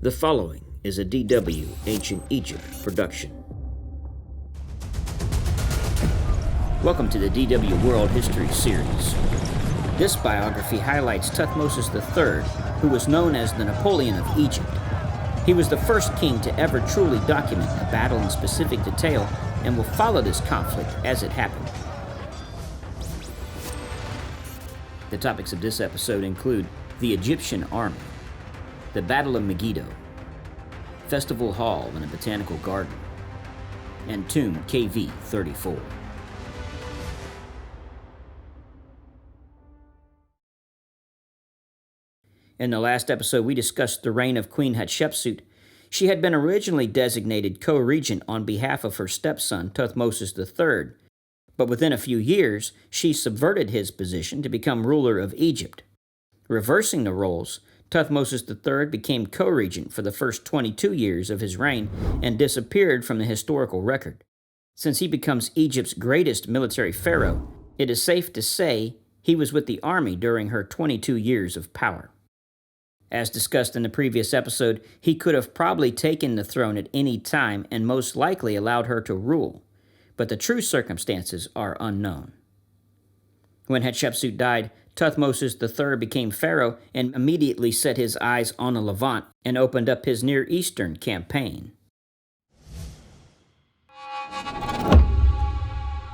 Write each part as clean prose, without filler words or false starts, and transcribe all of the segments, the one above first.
The following is a DW Ancient Egypt production. Welcome to the DW World History Series. This biography highlights Tuthmosis III, who was known as the Napoleon of Egypt. He was the first king to ever truly document a battle in specific detail and will follow this conflict as it happened. The topics of this episode include the Egyptian army, the Battle of Megiddo, Festival Hall in a Botanical Garden, and Tomb KV 34. In the last episode, we discussed the reign of Queen Hatshepsut. She had been originally designated co-regent on behalf of her stepson, Tuthmosis III, but within a few years, she subverted his position to become ruler of Egypt. Reversing the roles, Tuthmosis III became co-regent for the first 22 years of his reign and disappeared from the historical record. Since he becomes Egypt's greatest military pharaoh, it is safe to say he was with the army during her 22 years of power. As discussed in the previous episode, he could have probably taken the throne at any time and most likely allowed her to rule, but the true circumstances are unknown. When Hatshepsut died, Tuthmosis III became pharaoh and immediately set his eyes on the Levant and opened up his Near Eastern campaign.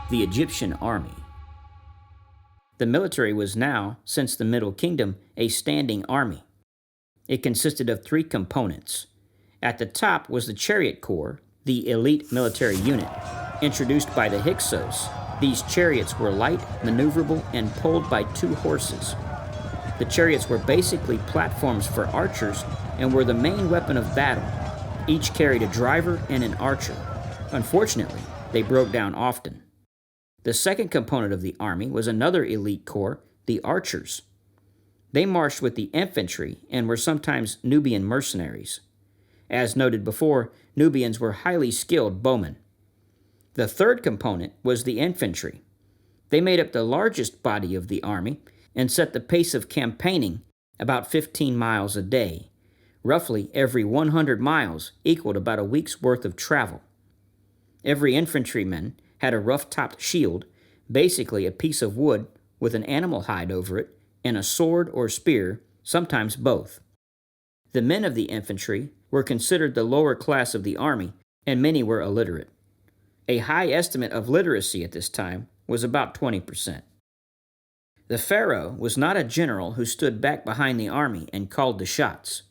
The Egyptian army. The military was now, since the Middle Kingdom, a standing army. It consisted of three components. At the top was the chariot corps, the elite military unit, introduced by the Hyksos. These chariots were light, maneuverable, and pulled by two horses. The chariots were basically platforms for archers and were the main weapon of battle. Each carried a driver and an archer. Unfortunately, they broke down often. The second component of the army was another elite corps, the archers. They marched with the infantry and were sometimes Nubian mercenaries. As noted before, Nubians were highly skilled bowmen. The third component was the infantry. They made up the largest body of the army and set the pace of campaigning about 15 miles a day. Roughly every 100 miles equaled about a week's worth of travel. Every infantryman had a rough-topped shield, basically a piece of wood with an animal hide over it, and a sword or spear, sometimes both. The men of the infantry were considered the lower class of the army, and many were illiterate. A high estimate of literacy at this time was about 20%. The pharaoh was not a general who stood back behind the army and called the shots.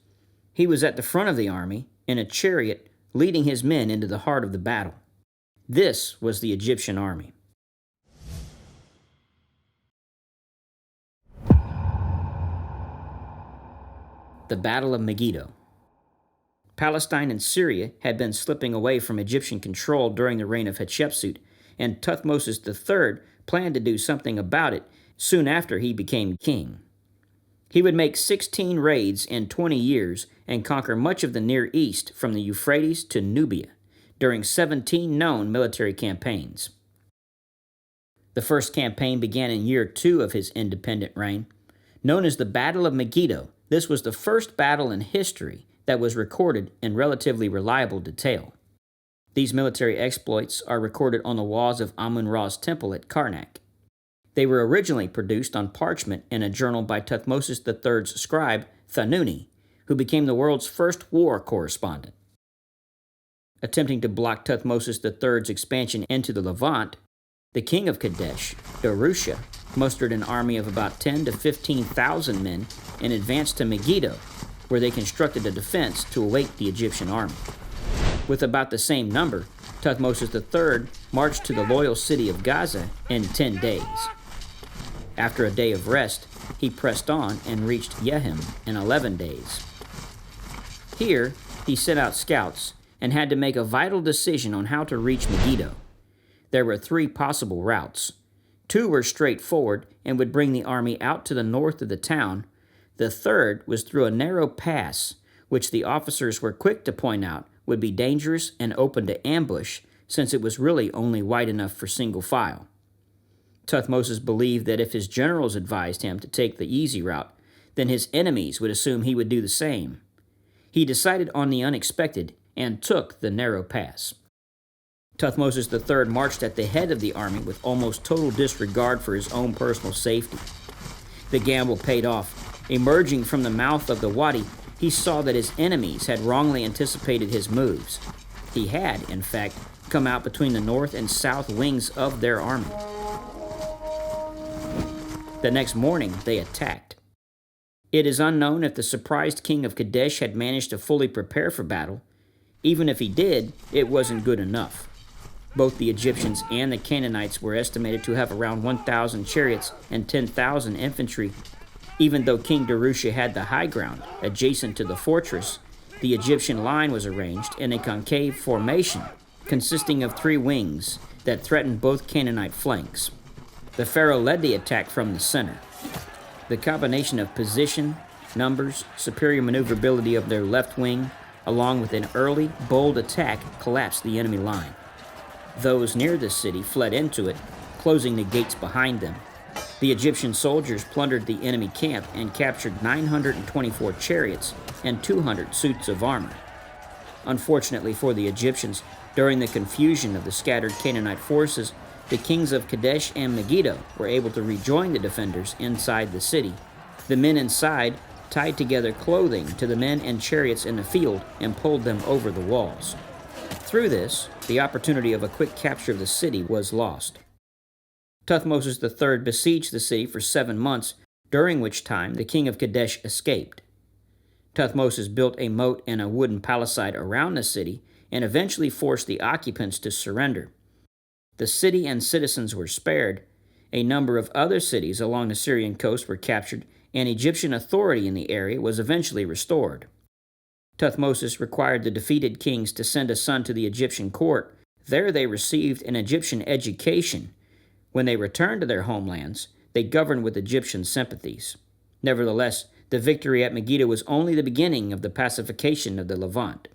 He was at the front of the army in a chariot leading his men into the heart of the battle. This was the Egyptian army. The Battle of Megiddo. Palestine and Syria had been slipping away from Egyptian control during the reign of Hatshepsut, and Tuthmosis III planned to do something about it soon after he became king. He would make 16 raids in 20 years and conquer much of the Near East from the Euphrates to Nubia during 17 known military campaigns. The first campaign began in year 2 of his independent reign. Known as the Battle of Megiddo, this was the first battle in history that was recorded in relatively reliable detail. These military exploits are recorded on the walls of Amun-Ra's temple at Karnak. They were originally produced on parchment in a journal by Tuthmosis III's scribe, Thanuni, who became the world's first war correspondent. Attempting to block Tuthmosis III's expansion into the Levant, the king of Kadesh, Darusha, mustered an army of about 10 to 15,000 men and advanced to Megiddo, where they constructed a defense to await the Egyptian army. With about the same number, Tuthmosis III marched to the loyal city of Gaza in 10 days. After a day of rest, he pressed on and reached Yehim in 11 days. Here, he sent out scouts and had to make a vital decision on how to reach Megiddo. There were 3 possible routes. 2 were straightforward and would bring the army out to the north of the town. The third was through a narrow pass, which the officers were quick to point out would be dangerous and open to ambush, since it was really only wide enough for single file. Tuthmosis believed that if his generals advised him to take the easy route, then his enemies would assume he would do the same. He decided on the unexpected and took the narrow pass. Tuthmosis III marched at the head of the army with almost total disregard for his own personal safety. The gamble paid off. Emerging from the mouth of the wadi, he saw that his enemies had wrongly anticipated his moves. He had, in fact, come out between the north and south wings of their army. The next morning, they attacked. It is unknown if the surprised king of Kadesh had managed to fully prepare for battle. Even if he did, it wasn't good enough. Both the Egyptians and the Canaanites were estimated to have around 1,000 chariots and 10,000 infantry. Even though King Darusha had the high ground adjacent to the fortress, the Egyptian line was arranged in a concave formation consisting of 3 wings that threatened both Canaanite flanks. The Pharaoh led the attack from the center. The combination of position, numbers, superior maneuverability of their left wing, along with an early, bold attack, collapsed the enemy line. Those near the city fled into it, closing the gates behind them. The Egyptian soldiers plundered the enemy camp and captured 924 chariots and 200 suits of armor. Unfortunately for the Egyptians, during the confusion of the scattered Canaanite forces, the kings of Kadesh and Megiddo were able to rejoin the defenders inside the city. The men inside tied together clothing to the men and chariots in the field and pulled them over the walls. Through this, the opportunity of a quick capture of the city was lost. Tuthmosis III besieged the city for 7 months, during which time the king of Kadesh escaped. Tuthmosis built a moat and a wooden palisade around the city and eventually forced the occupants to surrender. The city and citizens were spared. A number of other cities along the Syrian coast were captured, and Egyptian authority in the area was eventually restored. Tuthmosis required the defeated kings to send a son to the Egyptian court. There they received an Egyptian education. When they returned to their homelands, they governed with Egyptian sympathies. Nevertheless, the victory at Megiddo was only the beginning of the pacification of the Levant.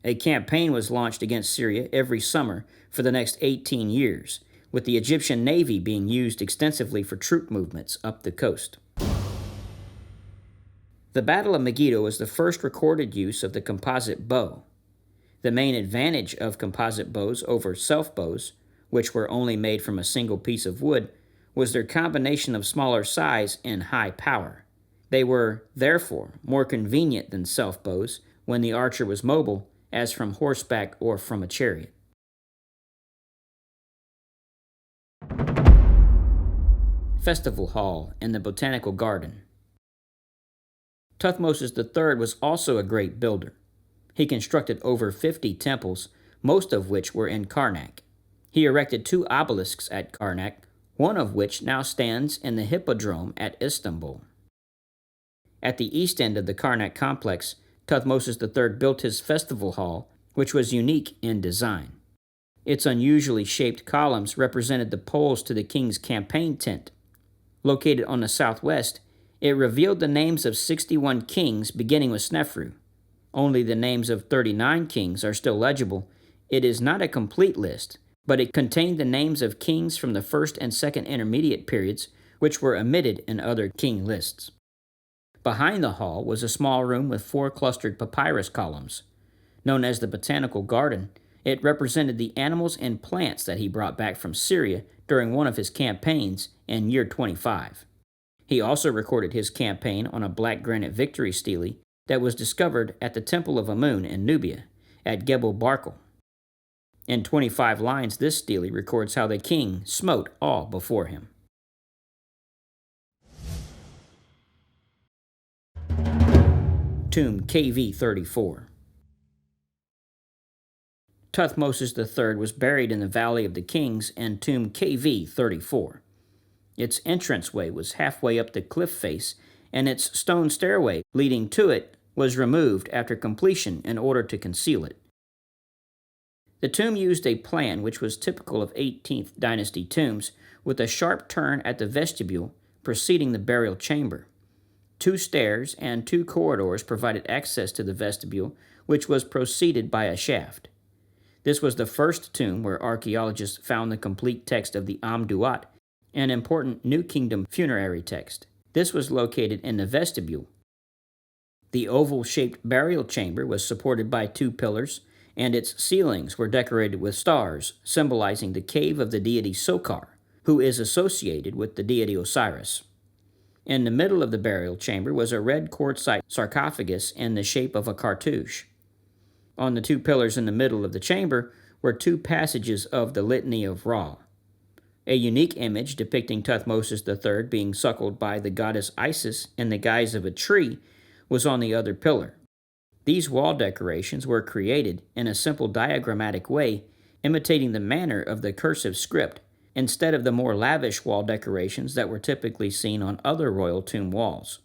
A campaign was launched against Syria every summer for the next 18 years, with the Egyptian navy being used extensively for troop movements up the coast. The Battle of Megiddo was the first recorded use of the composite bow. The main advantage of composite bows over self-bows, which were only made from a single piece of wood, was their combination of smaller size and high power. They were, therefore, more convenient than self-bows when the archer was mobile, as from horseback or from a chariot. Festival Hall and the Botanical Garden. Tuthmosis III was also a great builder. He constructed over 50 temples, most of which were in Karnak. He erected 2 obelisks at Karnak, one of which now stands in the Hippodrome at Istanbul. At the east end of the Karnak complex, Tuthmosis III built his festival hall, which was unique in design. Its unusually shaped columns represented the poles to the king's campaign tent. Located on the southwest, it revealed the names of 61 kings beginning with Snefru. Only the names of 39 kings are still legible. It is not a complete list, but it contained the names of kings from the first and second intermediate periods, which were omitted in other king lists. Behind the hall was a small room with 4 clustered papyrus columns. Known as the Botanical Garden, it represented the animals and plants that he brought back from Syria during one of his campaigns in year 25. He also recorded his campaign on a black granite victory stele that was discovered at the Temple of Amun in Nubia, at Gebel Barkal. In 25 lines, this stele records how the king smote all before him. Tomb KV 34. Tuthmosis III was buried in the Valley of the Kings in tomb KV 34. Its entranceway was halfway up the cliff face, and its stone stairway leading to it was removed after completion in order to conceal it. The tomb used a plan which was typical of 18th dynasty tombs, with a sharp turn at the vestibule preceding the burial chamber. 2 stairs and 2 corridors provided access to the vestibule, which was preceded by a shaft. This was the first tomb where archaeologists found the complete text of the Amduat, an important New Kingdom funerary text. This was located in the vestibule. The oval-shaped burial chamber was supported by 2 pillars, and its ceilings were decorated with stars, symbolizing the cave of the deity Sokar, who is associated with the deity Osiris. In the middle of the burial chamber was a red quartzite sarcophagus in the shape of a cartouche. On the 2 pillars in the middle of the chamber were 2 passages of the Litany of Ra. A unique image depicting Tuthmosis III being suckled by the goddess Isis in the guise of a tree was on the other pillar. These wall decorations were created in a simple diagrammatic way, imitating the manner of the cursive script, instead of the more lavish wall decorations that were typically seen on other royal tomb walls.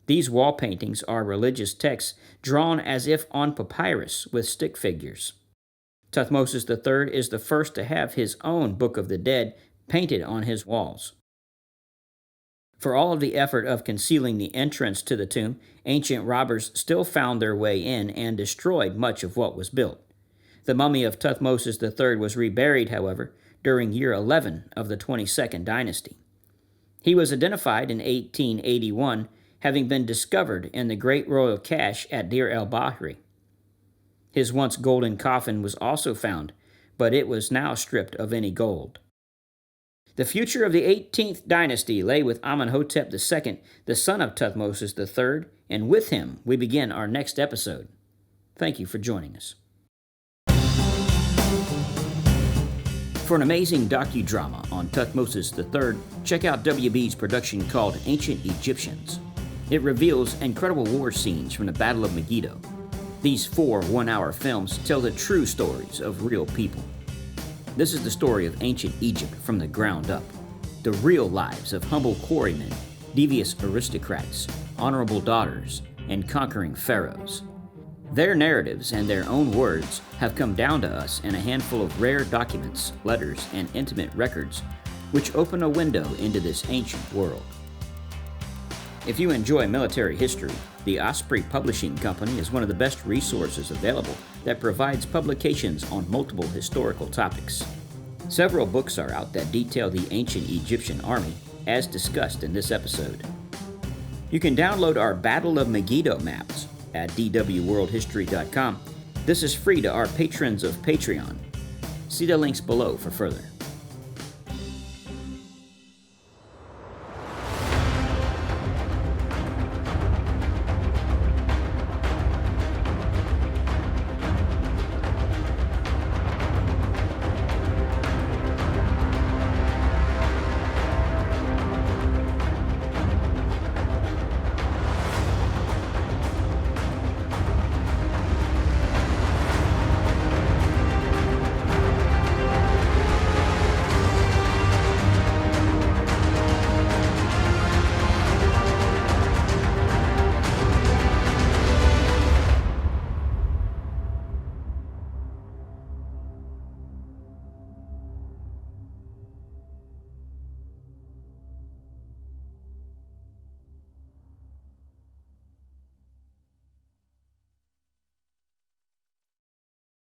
These wall paintings are religious texts drawn as if on papyrus with stick figures. Tuthmosis III is the first to have his own Book of the Dead painted on his walls. For all of the effort of concealing the entrance to the tomb, ancient robbers still found their way in and destroyed much of what was built. The mummy of Tuthmosis III was reburied, however, during year 11 of the 22nd dynasty. He was identified in 1881, having been discovered in the Great Royal Cache at Deir el-Bahri. His once golden coffin was also found, but it was now stripped of any gold. The future of the 18th dynasty lay with Amenhotep II, the son of Tuthmosis III, and with him we begin our next episode. Thank you for joining us. For an amazing docudrama on Tuthmosis III, check out WB's production called Ancient Egyptians. It reveals incredible war scenes from the Battle of Megiddo. These 4 one-hour films tell the true stories of real people. This is the story of ancient Egypt from the ground up. The real lives of humble quarrymen, devious aristocrats, honorable daughters, and conquering pharaohs. Their narratives and their own words have come down to us in a handful of rare documents, letters, and intimate records, which open a window into this ancient world. If you enjoy military history, the Osprey Publishing Company is one of the best resources available that provides publications on multiple historical topics. Several books are out that detail the ancient Egyptian army, as discussed in this episode. You can download our Battle of Megiddo maps at dwworldhistory.com. This is free to our patrons of Patreon. See the links below for further.